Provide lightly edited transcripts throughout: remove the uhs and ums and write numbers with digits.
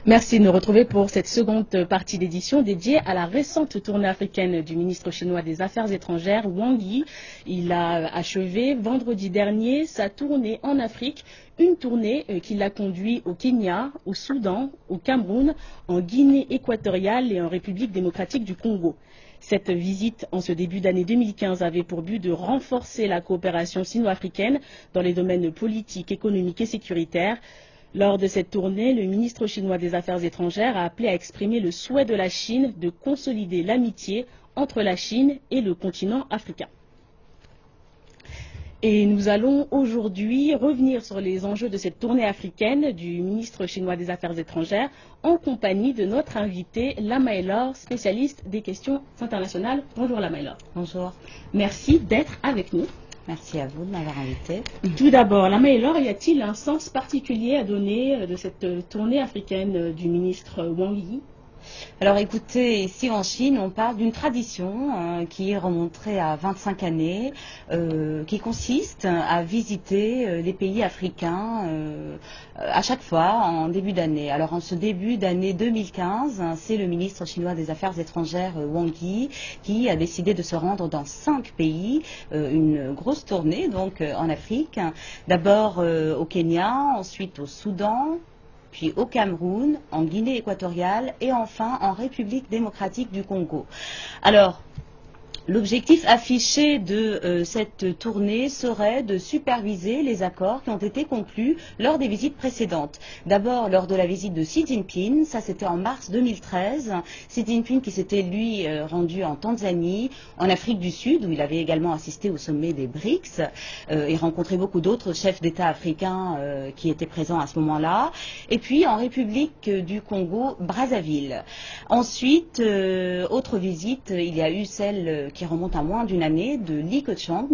Merci de nous retrouver pour cette seconde partie d'édition dédiée à la récente tournée africaine du ministre chinois des Affaires étrangères, Wang Yi. Il a achevé vendredi dernier sa tournée en Afrique, une tournée qui l'a conduit au Kenya, au Soudan, au Cameroun, en Guinée équatoriale et en République démocratique du Congo. Cette visite en ce début d'année 2015 avait pour but de renforcer la coopération sino-africaine dans les domaines politiques, économiques et sécuritaires. Lors de cette tournée, le ministre chinois des Affaires étrangères a appelé à exprimer le souhait de la Chine de consolider l'amitié entre la Chine et le continent africain. Et nous allons aujourd'hui revenir sur les enjeux de cette tournée africaine du ministre chinois des Affaires étrangères en compagnie de notre invité Lama Elor, spécialiste des questions internationales. Bonjour Lama Elor. Bonjour. Merci d'être avec nous. Merci à vous de m'avoir invité. Tout d'abord, Lama Elor, y a-t-il un sens particulier à donner de cette tournée africaine du ministre Wang Yi? Alors écoutez, ici en Chine, on parle d'une tradition qui remonterait à 25 années, qui consiste à visiter les pays africains à chaque fois en début d'année. Alors en ce début d'année 2015, c'est le ministre chinois des Affaires étrangères Wang Yi qui a décidé de se rendre dans 5 pays, une grosse tournée donc en Afrique. D'abord au Kenya, ensuite au Soudan, puis au Cameroun, en Guinée équatoriale et enfin en République démocratique du Congo. Alors, l'objectif affiché de cette tournée serait de superviser les accords qui ont été conclus lors des visites précédentes. D'abord, lors de la visite de Xi Jinping, ça c'était en mars 2013. Xi Jinping qui s'était lui rendu en Tanzanie, en Afrique du Sud, où il avait également assisté au sommet des BRICS et rencontré beaucoup d'autres chefs d'État africains qui étaient présents à ce moment-là. Et puis en République du Congo, Brazzaville. Ensuite, autre visite, il y a eu celle qui remonte à moins d'une année, de Li Keqiang,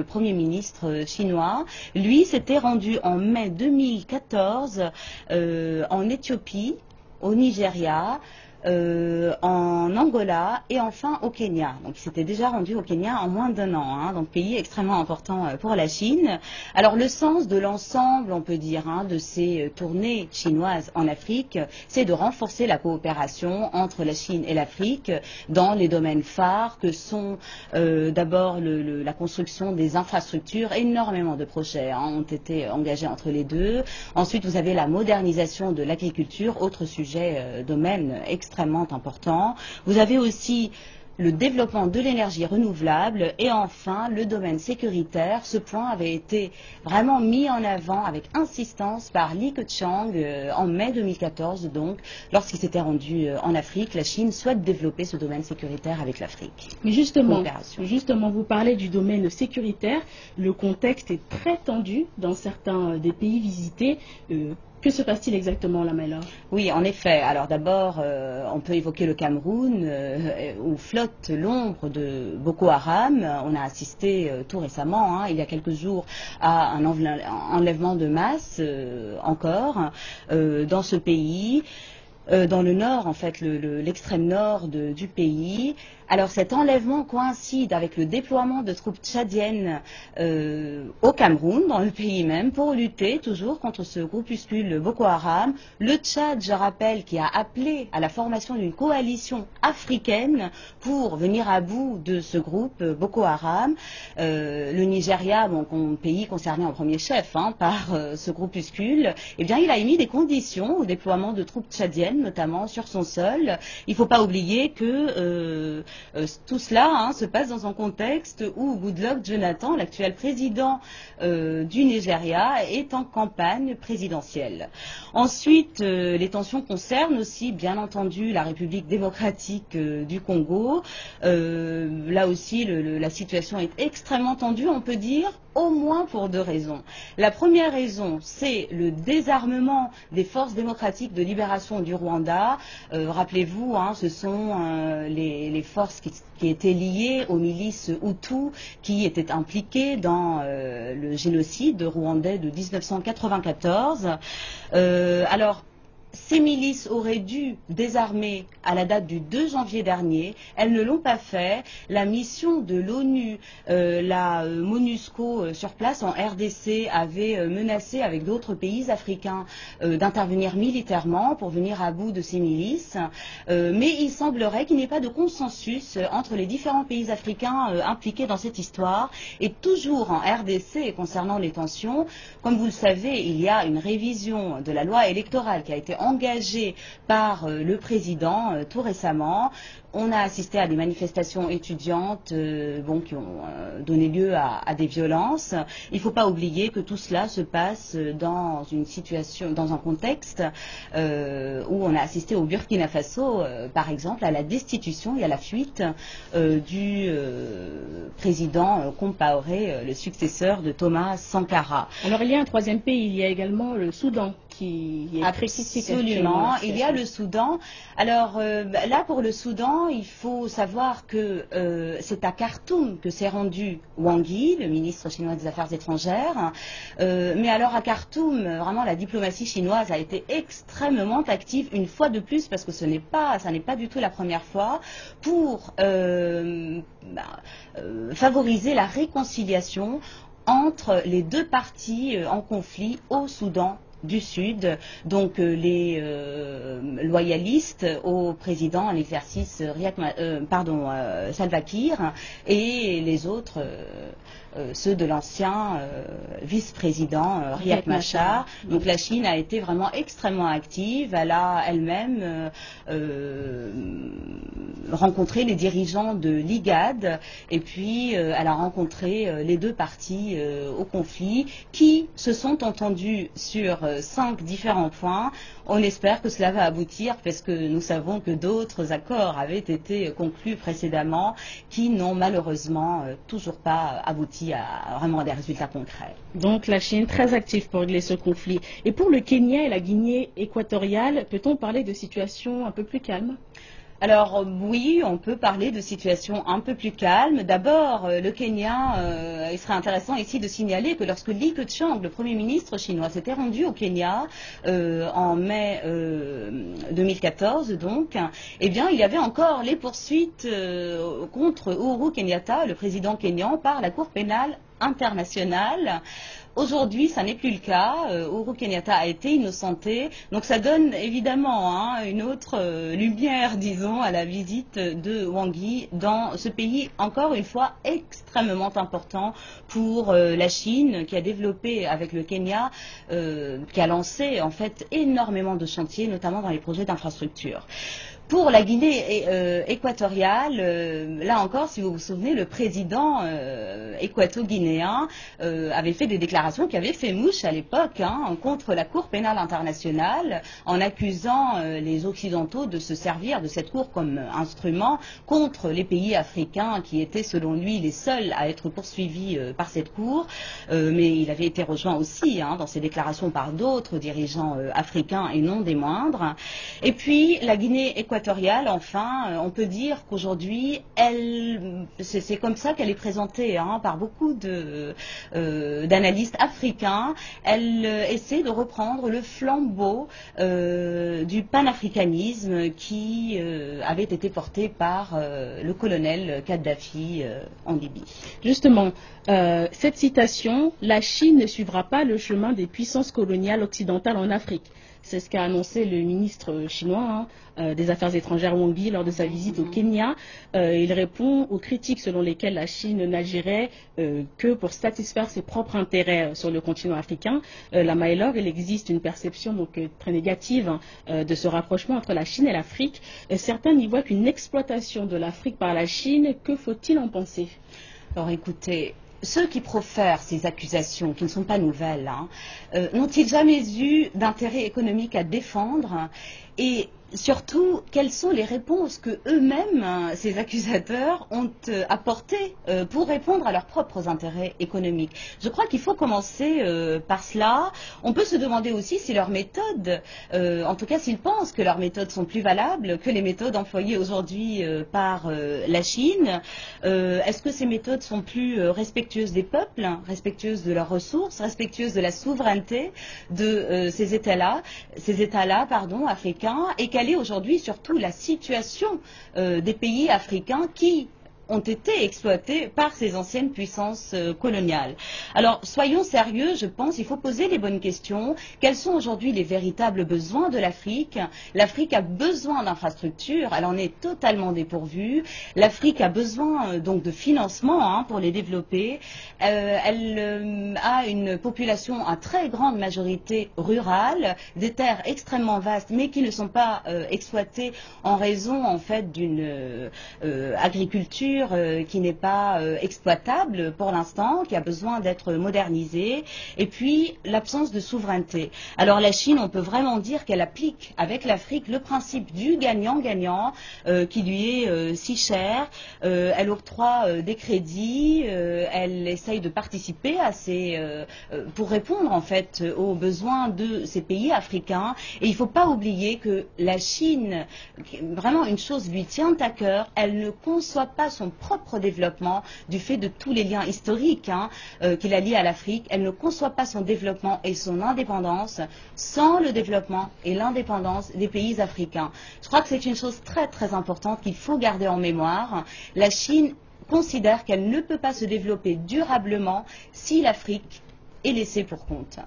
Premier ministre chinois. Lui s'était rendu en mai 2014 en Éthiopie, au Nigeria, en Angola et enfin au Kenya. Donc il s'était déjà rendu au Kenya en moins d'un an, donc pays extrêmement important pour la Chine. Alors le sens de l'ensemble, on peut dire, de ces tournées chinoises en Afrique, c'est de renforcer la coopération entre la Chine et l'Afrique dans les domaines phares que sont d'abord la construction des infrastructures. Énormément de projets ont été engagés entre les deux. Ensuite, vous avez la modernisation de l'agriculture, autre sujet, domaine extrêmement important. Vous avez aussi le développement de l'énergie renouvelable et enfin le domaine sécuritaire. Ce point avait été vraiment mis en avant avec insistance par Li Keqiang en mai 2014, donc lorsqu'il s'était rendu en Afrique. La Chine souhaite développer ce domaine sécuritaire avec l'Afrique. Mais justement, vous parlez du domaine sécuritaire. Le contexte est très tendu dans certains des pays visités. Que se passe-t-il exactement, Lama Elor? Oui, en effet. Alors d'abord, on peut évoquer le Cameroun, où flotte l'ombre de Boko Haram. On a assisté tout récemment, il y a quelques jours, à un enlèvement de masse encore dans ce pays. Dans le nord, en fait, l'extrême nord du pays. Alors cet enlèvement coïncide avec le déploiement de troupes tchadiennes au Cameroun, dans le pays même, pour lutter toujours contre ce groupuscule Boko Haram. Le Tchad, je rappelle, qui a appelé à la formation d'une coalition africaine pour venir à bout de ce groupe Boko Haram. Le Nigeria, donc pays concerné en premier chef par ce groupuscule, eh bien il a émis des conditions au déploiement de troupes tchadiennes, notamment sur son sol. Il ne faut pas oublier que tout cela se passe dans un contexte où Goodluck Jonathan, l'actuel président du Nigeria, est en campagne présidentielle. Ensuite, les tensions concernent aussi, bien entendu, la République démocratique du Congo. Là aussi, la situation est extrêmement tendue, on peut dire, au moins pour 2 raisons. La première raison, c'est le désarmement des forces démocratiques de libération du Rwanda. Rappelez-vous, ce sont les forces qui étaient liées aux milices Hutus qui étaient impliquées dans le génocide rwandais de 1994. Alors, ces milices auraient dû désarmer à la date du 2 janvier dernier. Elles ne l'ont pas fait. La mission de l'ONU, la MONUSCO sur place en RDC, avait menacé avec d'autres pays africains d'intervenir militairement pour venir à bout de ces milices. Mais il semblerait qu'il n'y ait pas de consensus entre les différents pays africains impliqués dans cette histoire. Et toujours en RDC, concernant les tensions, comme vous le savez, il y a une révision de la loi électorale qui a été engagé par le président tout récemment. On a assisté à des manifestations étudiantes qui ont donné lieu à des violences. Il ne faut pas oublier que tout cela se passe dans une situation, dans un contexte où on a assisté au Burkina Faso, par exemple, à la destitution et à la fuite du président Compaoré, le successeur de Thomas Sankara. Alors il y a un troisième pays, il y a également le Soudan qui est absolument. Il y a le Soudan. Alors là, pour le Soudan, il faut savoir que c'est à Khartoum que s'est rendu Wang Yi, le ministre chinois des Affaires étrangères. Mais alors à Khartoum, vraiment la diplomatie chinoise a été extrêmement active une fois de plus, parce que ça n'est pas du tout la première fois, pour favoriser la réconciliation entre les deux parties en conflit au Soudan du Sud, donc les loyalistes au président en exercice Salva Kiir, et les autres ceux de l'ancien vice-président Riek Machar. Donc la Chine a été vraiment extrêmement active. Elle a elle-même rencontré les dirigeants de l'IGAD, et puis elle a rencontré les deux parties au conflit, qui se sont entendus sur 5 différents points. On espère que cela va aboutir, parce que nous savons que d'autres accords avaient été conclus précédemment qui n'ont malheureusement toujours pas abouti à vraiment des résultats concrets. Donc la Chine très active pour régler ce conflit. Et pour le Kenya et la Guinée équatoriale, peut-on parler de situation un peu plus calme ? Alors oui, on peut parler de situation un peu plus calme. D'abord, le Kenya, il serait intéressant ici de signaler que lorsque Li Keqiang, le Premier ministre chinois, s'était rendu au Kenya en mai 2014, donc, eh bien, il y avait encore les poursuites contre Uhuru Kenyatta, le président kényan, par la Cour pénale internationale. Aujourd'hui, ça n'est plus le cas. Uhuru Kenyatta a été innocenté. Donc ça donne évidemment une autre lumière, disons, à la visite de Wang Yi dans ce pays, encore une fois, extrêmement important pour la Chine, qui a développé avec le Kenya, qui a lancé en fait énormément de chantiers, notamment dans les projets d'infrastructure. Pour la Guinée équatoriale, là encore, si vous vous souvenez, le président équato-guinéen avait fait des déclarations qui avaient fait mouche à l'époque contre la Cour pénale internationale, en accusant les Occidentaux de se servir de cette Cour comme instrument contre les pays africains qui étaient, selon lui, les seuls à être poursuivis par cette Cour. Mais il avait été rejoint aussi dans ses déclarations par d'autres dirigeants africains, et non des moindres. Et puis, la Guinée équatoriale, enfin, on peut dire qu'aujourd'hui, c'est comme ça qu'elle est présentée par beaucoup d'analystes africains. Elle essaie de reprendre le flambeau du panafricanisme qui avait été porté par le colonel Kadhafi en Libye. Justement, cette citation, la Chine ne suivra pas le chemin des puissances coloniales occidentales en Afrique. C'est ce qu'a annoncé le ministre chinois des Affaires étrangères Wang Yi lors de sa visite au Kenya. Il répond aux critiques selon lesquelles la Chine n'agirait que pour satisfaire ses propres intérêts sur le continent africain. Là, Maëlor, il existe une perception donc très négative de ce rapprochement entre la Chine et l'Afrique. Certains n'y voient qu'une exploitation de l'Afrique par la Chine. Que faut-il en penser? Alors écoutez, ceux qui profèrent ces accusations, qui ne sont pas nouvelles, n'ont-ils jamais eu d'intérêt économique à défendre? Et surtout, quelles sont les réponses que eux-mêmes, ces accusateurs, ont apportées pour répondre à leurs propres intérêts économiques. Je crois qu'il faut commencer par cela. On peut se demander aussi si leurs méthodes, en tout cas s'ils pensent que leurs méthodes sont plus valables que les méthodes employées aujourd'hui par la Chine. Est-ce que ces méthodes sont plus respectueuses des peuples, respectueuses de leurs ressources, respectueuses de la souveraineté de ces États-là, africains, et quelle est aujourd'hui surtout la situation des pays africains qui ont été exploités par ces anciennes puissances coloniales. Alors, soyons sérieux, je pense, il faut poser les bonnes questions. Quels sont aujourd'hui les véritables besoins de l'Afrique? L'Afrique a besoin d'infrastructures, elle en est totalement dépourvue. L'Afrique a besoin donc de financement pour les développer. Elle a une population à très grande majorité rurale, des terres extrêmement vastes, mais qui ne sont pas exploitées en raison en fait d'une agriculture qui n'est pas exploitable pour l'instant, qui a besoin d'être modernisée, et puis l'absence de souveraineté. Alors la Chine, on peut vraiment dire qu'elle applique avec l'Afrique le principe du gagnant-gagnant qui lui est si cher. Elle octroie des crédits, elle essaye de participer à pour répondre en fait aux besoins de ces pays africains. Et il ne faut pas oublier que la Chine, vraiment une chose lui tient à cœur, elle ne conçoit pas son propre développement du fait de tous les liens historiques qui la lient à l'Afrique. Elle ne conçoit pas son développement et son indépendance sans le développement et l'indépendance des pays africains. Je crois que c'est une chose très très importante qu'il faut garder en mémoire. La Chine considère qu'elle ne peut pas se développer durablement si l'Afrique est laissée pour compte.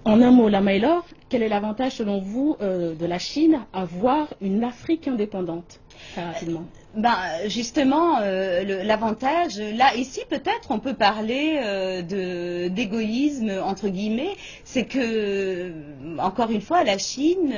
En un mot, Lama Elor, quel est l'avantage selon vous de la Chine à voir une Afrique indépendante? Très rapidement. Justement, l'avantage, là, ici, peut-être, on peut parler d'égoïsme, entre guillemets, c'est que, encore une fois, la Chine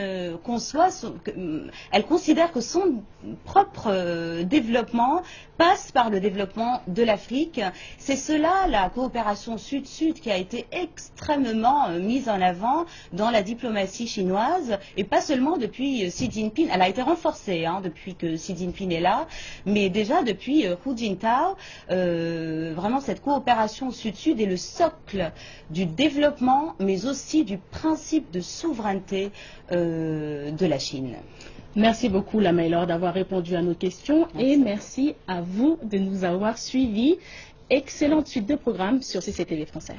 elle considère que son propre développement passe par le développement de l'Afrique. C'est cela, la coopération Sud-Sud, qui a été extrêmement mise en avant dans la diplomatie chinoise, et pas seulement depuis Xi Jinping. Elle a été renforcée depuis que Xi Jinping est là, mais déjà depuis Hu Jintao, vraiment cette coopération Sud-Sud est le socle du développement, mais aussi du principe de souveraineté de la Chine. Merci beaucoup, Lama Elor, d'avoir répondu à nos questions. Merci. Et merci à vous de nous avoir suivis. Excellente suite de programmes sur CCTV Français.